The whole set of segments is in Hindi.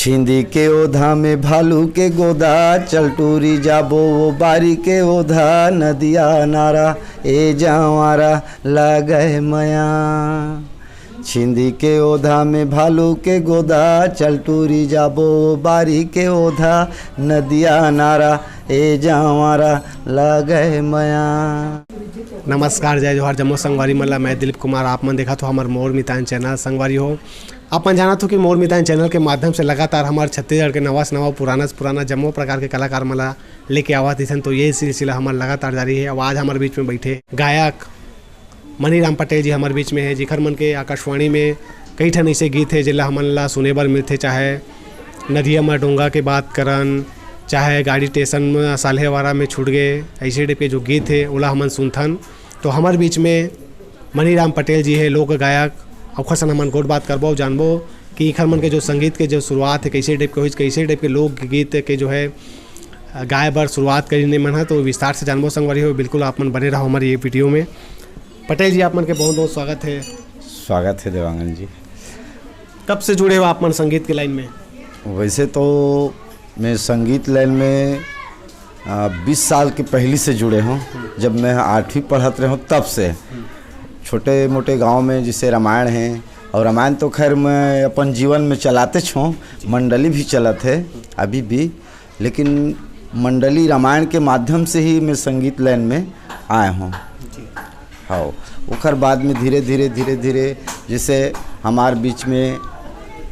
छिंदी के ओधा में भालू के गोदा, चल टूरी जाबो वो बारी के ओधा, नदिया नारा ए जावारा लगे मया। छिंदी के ओधा में भालू के गोदा, चल टूरी जाबो वो बारी के ओधा, नदिया नारा ए जावारा लगे मया। नमस्कार, जय जोहार जम्मू संगवारी मल्ला। मैं दिलीप कुमार। आप मन देखा तो हमारे मोर मितान चैनल संगवारी हो। आप मन जाना तो कि मोर मितान चैनल के माध्यम से लगातार हमारे छत्तीसगढ़ के नवा से नवा पुराना से पुराना जम्मू प्रकार के कलाकार मला लेके आवा थीसन। तो ये सिलसिला हमारा लगातार जारी है। अब आज हमारे बीच में बैठे गायक मनीराम पटेल जी हमारे बीच में है, जिखर मन के आकाशवाणी में कई ठन ऐसे गीत है जिला हमन ला सुने बर मिलते, चाहे नदिया में डोंगा के बात करन, चाहे गाड़ी स्टेशन में साल्हेवारा में छूट गए, ऐसे टाइप के जो गीत है ओला हमन सुनथन। तो हमारे बीच में मनीराम पटेल जी है, लोक गायक। अवखर सन हमन गोट बात करबो, जानबो कि इखर मन के जो संगीत के जो शुरुआत है कैसे टाइप के हो, कैसे टाइप के लोक गीत के जो है गाय बर शुरुआत करी मन है, तो विस्तार से जानबो संगवारी हो। बिल्कुल आप मन बने रहो हमारे ये वीडियो में। पटेल जी, आप मन के बहुत बहुत स्वागत है। स्वागत है देवांगन जी। कब से जुड़े हो आप मन संगीत के लाइन में? वैसे तो मैं संगीत लाइन में 20 साल के पहले से जुड़े हूँ। जब मैं 8वीं पढ़त रहा हूँ तब से छोटे मोटे गांव में जैसे रामायण है, और रामायण तो खैर मैं अपन जीवन में चलाते छूँ, मंडली भी चलत है अभी भी, लेकिन मंडली रामायण के माध्यम से ही मैं संगीत लाइन में आया हूँ। हाँ, उखर बाद में धीरे धीरे जैसे हमारे बीच में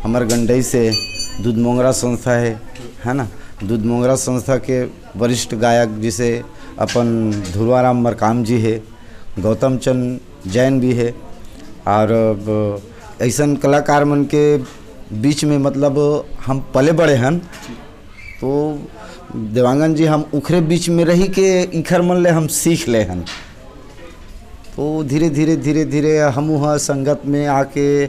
हमार गंडई से दूध मोंगरा संस्था है ना। दूध मोंगरा संस्था के वरिष्ठ गायक जिसे अपन ध्रुवाराम मरकाम जी है, गौतम चंद जैन भी है, और ऐसन कलाकार मन के बीच में मतलब हम पले बड़े हन। तो देवांगन जी, हम उखरे बीच में रही के इखर मन ले हम सीख ले हन। तो धीरे धीरे हम वहाँ संगत में आके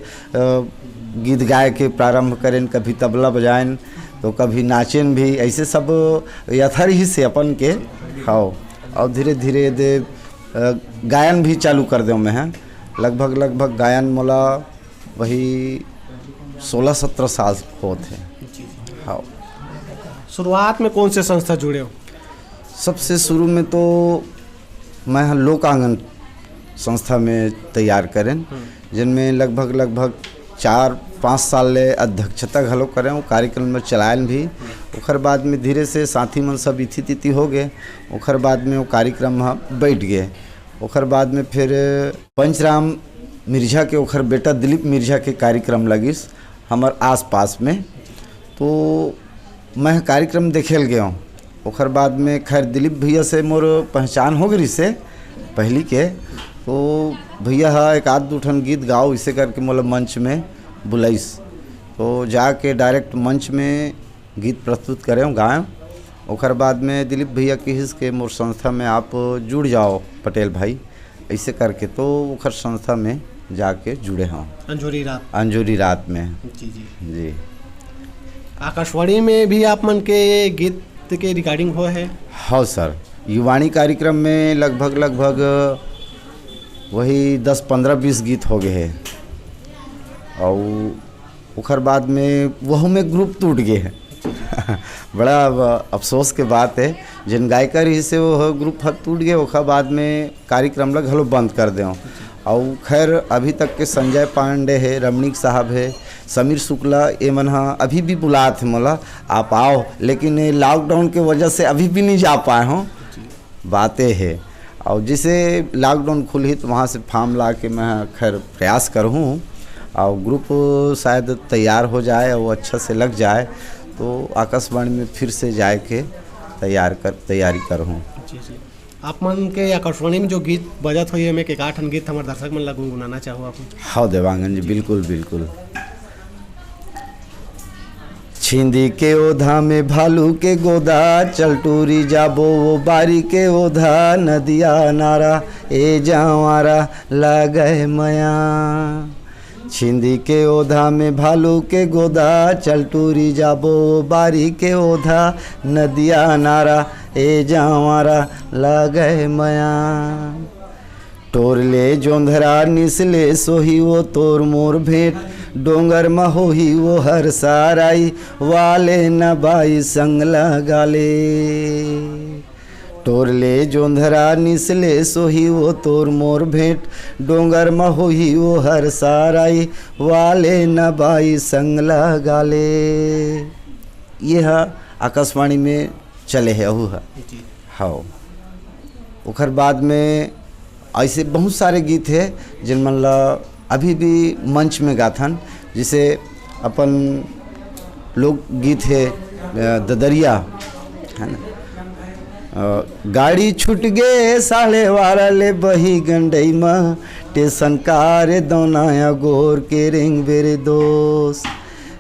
गीत गाए के प्रारंभ करें, कभी तबला बजाएं तो कभी नाचें भी, ऐसे सब यथार ही से अपन के। हाँ, और धीरे धीरे गायन भी चालू कर दो मैं हैं। लगभग गायन मोला वही 16-17 साल होते हैं। हाँ, शुरुआत में कौन से संस्था जुड़े हो? सबसे शुरू में तो मैं लोक आंगन संस्था में तैयार करें, जिनमें लगभग 4-5 साल ले अध्यक्षता घलो करें, वो कार्यक्रम में चलाएं भी। उखर बाद में धीरे से साथी मन सब इथी तिथि हो गए। उखर बाद में वो कार्यक्रम बैठ गए। उखर बाद में फिर पंचराम मिर्झा के उखर बेटा दिलीप मिर्झा के कार्यक्रम लगिस हमार आस पास में, तो मैं कार्यक्रम देखेल गया हूँ। उखर बाद में खैर दिलीप भैया से मोर पहचान हो गई से पहली के, तो भैया एक आध दो ठन गीत गाओ इसे करके मोला मंच में बुलाइस। तो जाके डायरेक्ट मंच में गीत प्रस्तुत करें गाएँ। उखर बाद में दिलीप भैया की हिस्स के मोर संस्था में आप जुड़ जाओ पटेल भाई, ऐसे करके तो उखर संस्था में जाके जुड़े हूँ। अंजूरी रात में जी। आकाशवाणी में भी आप मन के गीत के रिकॉर्डिंग हो है? हाँ सर, युवाणी कार्यक्रम में लगभग वही 10-15-20 गीत हो गए हैं। और उखर बाद में वह में ग्रुप टूट गए हैं। बड़ा अफसोस के बात है, जिन गायकर ही से वो ग्रुप टूट गए। उखर बाद में कार्यक्रम लग हलो बंद कर दें। और खैर अभी तक के संजय पांडे है, रमणीक साहब है, समीर शुक्ला, ये मन अभी भी बुलाए थे मोला आप आओ, लेकिन लॉकडाउन के वजह से अभी भी नहीं जा पाए हूँ। बातें है, और जिसे लॉकडाउन खुली तो वहाँ से फॉर्म ला के मैं खैर प्रयास करूँ, और ग्रुप शायद तैयार हो जाए और अच्छा से लग जाए तो आकाशवाणी में फिर से जाए के तैयारी करूँ। आप मन के आकाशवाणी में जो गीत बजत हुई है, मैं एक 8 गीत हमारे दर्शक मन ला गुनगुनाना चाहूँ आप? हाँ देवांगन जी, बिल्कुल। छिंदी के ओधा में भालू के गोदा, चल टूरी जाबो वो बारी के ओधा, नदिया नारा ए जावारा लगे मया। छिंदी के ओधा में भालू के गोदा, चल टूरी जाबो वो बारी के ओधा, नदिया नारा ए जावारा लगे मया। टोर ले जोंधरा निसले सोही वो तोर मोर भेंट, डोंगर महोही वो हर साराई वाले न बाई संग लगाले टोरले जोंधरा निसले सोही वो तोर मोर भेंट डोंगर महोही वो हर साराई वाले न बाई संग लगाले। यह आकाशवाणी में चले है अहू है। हाँ ओखर बाद में ऐसे बहुत सारे गीत है जिन मन ला अभी भी मंच में गाथन, जिसे अपन लोक गीत है ददरिया है ना। गाड़ी छूट गे 12:30 ले बही गंडई में टेशन कार दौनाया गोर के रेंग बेरे दोस्त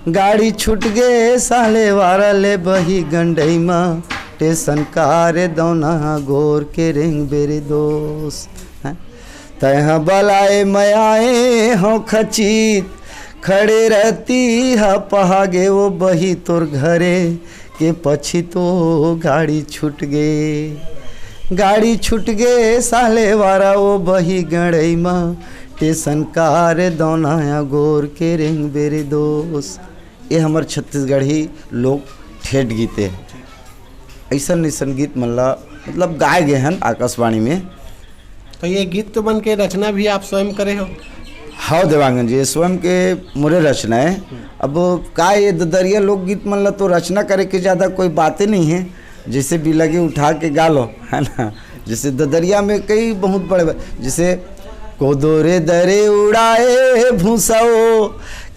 गाड़ी छूट गे 12:30 ले बही गंडई में टेशन कार दौना गोर के रेंग बेरे दोस्त तह बलाए मयाए हो खचीत खड़े रहती हा पहागे वो बही तोर घरे के पछी तो गाड़ी छूट गे 12:30 वो बही गड़ई माँ टेशन कार दौनाया गोर के रेंग बेरे दोस्त। ये हमार छत्तीसगढ़ी लोग ठेठ गीत है। ऐसा गीत मतलब गाए गए हैं आकाशवाणी में। तो ये गीत तो बन के रचना भी आप स्वयं करे हो? हाँ देवांगन जी स्वयं के मोरे रचना है। अब का ये ददरिया लोकगीत मतलब तो रचना करे के ज़्यादा कोई बातें नहीं है, जैसे भी लगे उठा के गा लो है ना। जैसे ददरिया में कई बहुत बड़े जैसे कोदोरे दरे उड़ाए भूसाओ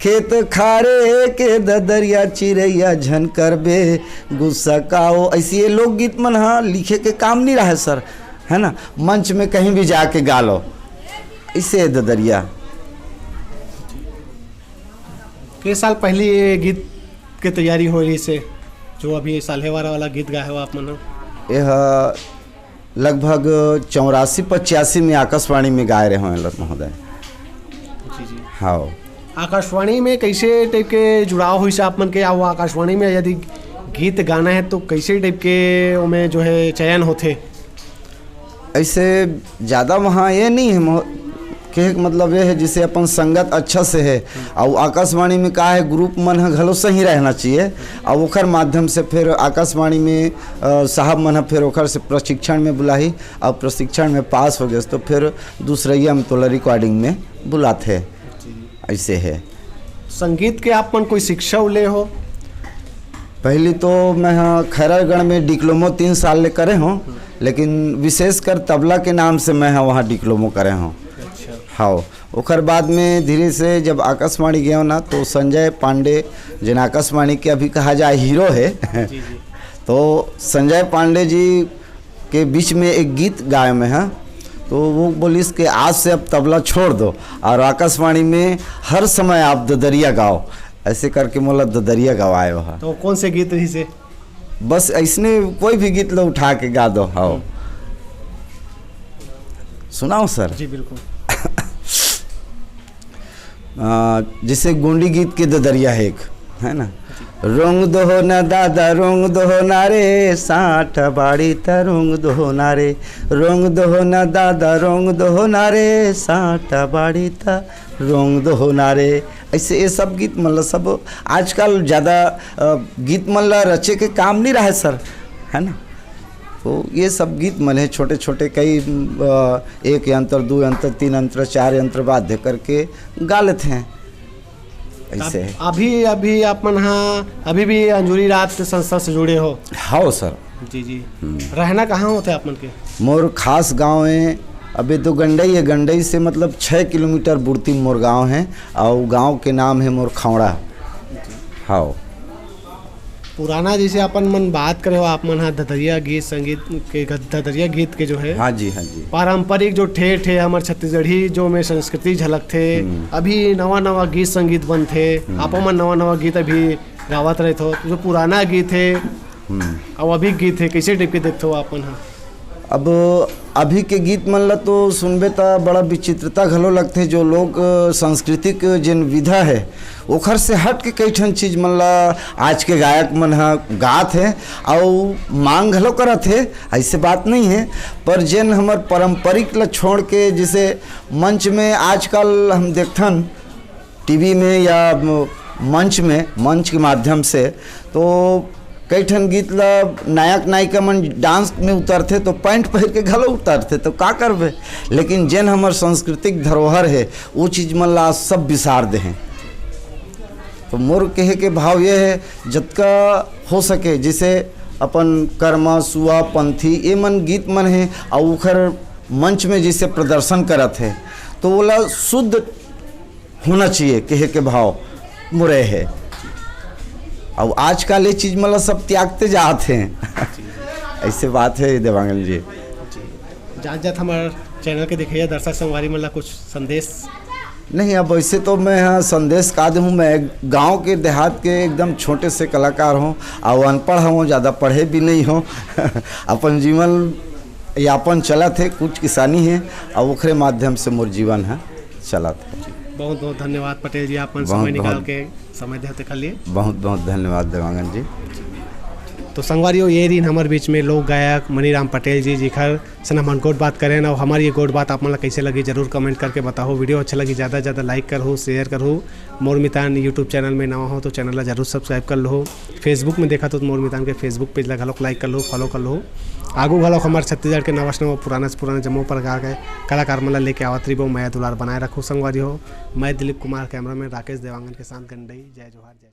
खेत खारे के ददरिया चिड़ैया झन करबे गुस्सा काओ। ऐसी ये लोकगीत मन हाँ लिखे के काम नहीं रहा है सर है ना, मंच में कहीं भी जाके गा लो इससे ददरिया। कई साल पहले ये गीत के तैयारी हो रही से जो अभी साल्हेवारा वाला गीत गाए हो आप मन? यह लगभग 84-85 में आकाशवाणी में गाए रहे हैं महोदय। जी हाँ आकाशवाणी में कैसे टाइप के जुड़ाव हुई से आप मन के? वो आकाशवाणी में यदि गीत गाना है तो कैसे टाइप के उनमें जो है चयन होते? ऐसे ज़्यादा वहाँ ये नहीं है के मतलब ये है जिसे अपन संगत अच्छा से है और आकाशवाणी में का है ग्रुप मन है घलो सही रहना चाहिए और ओखर माध्यम से फिर आकाशवाणी में साहब मन फिर ओखर से प्रशिक्षण में बुलाई और प्रशिक्षण में पास हो गए तो फिर दूसरैया में तो रिकॉर्डिंग में बुलाते ऐसे है। संगीत के आप मन कोई शिक्षा ले हो? पहली तो मैं हाँ खैरागढ़ में डिप्लोमो 3 साल ले करे हूँ, लेकिन विशेषकर तबला के नाम से मैं हाँ वहाँ डिप्लोमो करे हूँ। हाँ ओखर बाद में धीरे से जब आकाशवाणी गया ना तो संजय पांडे जिन आकाशवाणी के अभी कहा जाए हीरो है जी। तो संजय पांडे जी के बीच में एक गीत गाए में है तो वो बोलिस कि आज से अब तबला छोड़ दो और आकाशवाणी में हर समय आप ददरिया गाओ, ऐसे करके मोला ददरिया गवाए वहाँ। तो कौन से गीत रही से? बस ऐसने कोई भी गीत लो उठा के गा दो। हाँ सुनाओ सर? जी बिल्कुल। जैसे गोंडी गीत के ददरिया है एक है ना। रोंग दो ना दादा रोंग दो ना रे साठ बाड़ी त रोंग दो ना रे रोंग दो ना दादा रोंग दो ना रे साठ बाड़ी त रोंग दो ना रे। ऐसे ये सब गीत मतलब सब आजकल ज़्यादा गीत मतलब रचे के काम नहीं रहा है सर है ना। तो ये सब गीत मन है छोटे छोटे कई 1 यंत्र 2 यंत्र 3 यंत्र 4 यंत्र वाद्य करके गा लेते हैं ऐसे है। अभी आप मन हाँ अभी भी अंजूरी रात संस्था से जुड़े हो? हाँ सर। जी रहना कहाँ होते आप मन के? मोर खास गांव है अभी तो गंडई है, गंडई से मतलब 6 किलोमीटर बुड़ती मोर गांव है और गांव के नाम है मोर खौड़ा। हाँ पुराना जैसे अपन मन बात करे हो आप मन हाँ ददरिया गीत संगीत के ददरिया गीत के जो है हाँ जी पारंपरिक जो ठेठ है हमारे छत्तीसगढ़ी जो में संस्कृति झलक थे। अभी नवा गीत संगीत बन थे आप मन नवा गीत अभी गावत रहे थे जो पुराना गीत है और अभी गीत है कैसे टाइप के देखते हो आप मन? हाँ अब अभी के गीत मन ला तो सुनबे तो बड़ा विचित्रता घलो लगते जो लोग सांस्कृतिक जिन विधा है ओखर से हट के कई ठन चीज मन ला आज के गायक मन हा गात है और मांग घलो करत है, ऐसे बात नहीं है। पर जिन हमार पारंपरिक ला छोड़ के जैसे मंच में आजकल हम देखथन टीवी में या मंच के माध्यम से, तो कई ठन गीत ला नायक नायिका मन डांस में उतरते तो पैंट पहन के घलो उतरते, तो का करबे। लेकिन जेन हमार सांस्कृतिक धरोहर है वो चीज़ मन ला सब बिसार दे हैं। तो मोर कहे के भाव ये है जतका हो सके, जैसे अपन कर्मा सुआ पंथी ये मन गीत मन है और उखर मंच में जैसे प्रदर्शन करत है तो बोला शुद्ध होना चाहिए, कहे के भाव मुरे है। और आजकल ये चीज़ मतलब सब त्यागते जाते हैं ऐसे बात है देवांगन जी। जात जात हमारे चैनल के देखिए दर्शक संगवारी मतलब कुछ संदेश नहीं। अब वैसे तो मैं हाँ संदेश का दूँ, मैं गांव के देहात के एकदम छोटे से कलाकार हूँ और अनपढ़ हूँ, ज़्यादा पढ़े भी नहीं हूँ अपन जीवन यापन चला थे, कुछ किसानी है और ओखरे माध्यम से मोर जीवन है चला था। बहुत बहुत धन्यवाद पटेल जी, आप समय निकाल के समय देते के लिए बहुत बहुत धन्यवाद देवांगन जी। तो संगवारियों ये दिन हमारे बीच में लोक गायक मनीराम पटेल जी जिखर से हम गोट बात करें और हमारी ये गोट बात आप मतलब कैसे लगी जरूर कमेंट करके बताओ। वीडियो अच्छा लगी ज़्यादा से ज़्यादा लाइक करो, शेयर करो। मोर मितान यूट्यूब चैनल में नवा हो तो चैनल ला जरूर सब्सक्राइब कर लो। फेसबुक में देखा तो मोर मितान के फेसबुक पेज ला घलोक लाइक कर लो, फॉलो कर लो। आगू घलोक हमारे छत्तीसगढ़ के नवा नवा पुराना से पुराना जम्मो प्रकार के कलाकार मन लेके आवत रही। मैं दुलार बनाए रखूँ संगवारी हो। मैं दिलीप कुमार, कैमरा मैन राकेश देवांगन के साथ गंडई। जय जोहार जय।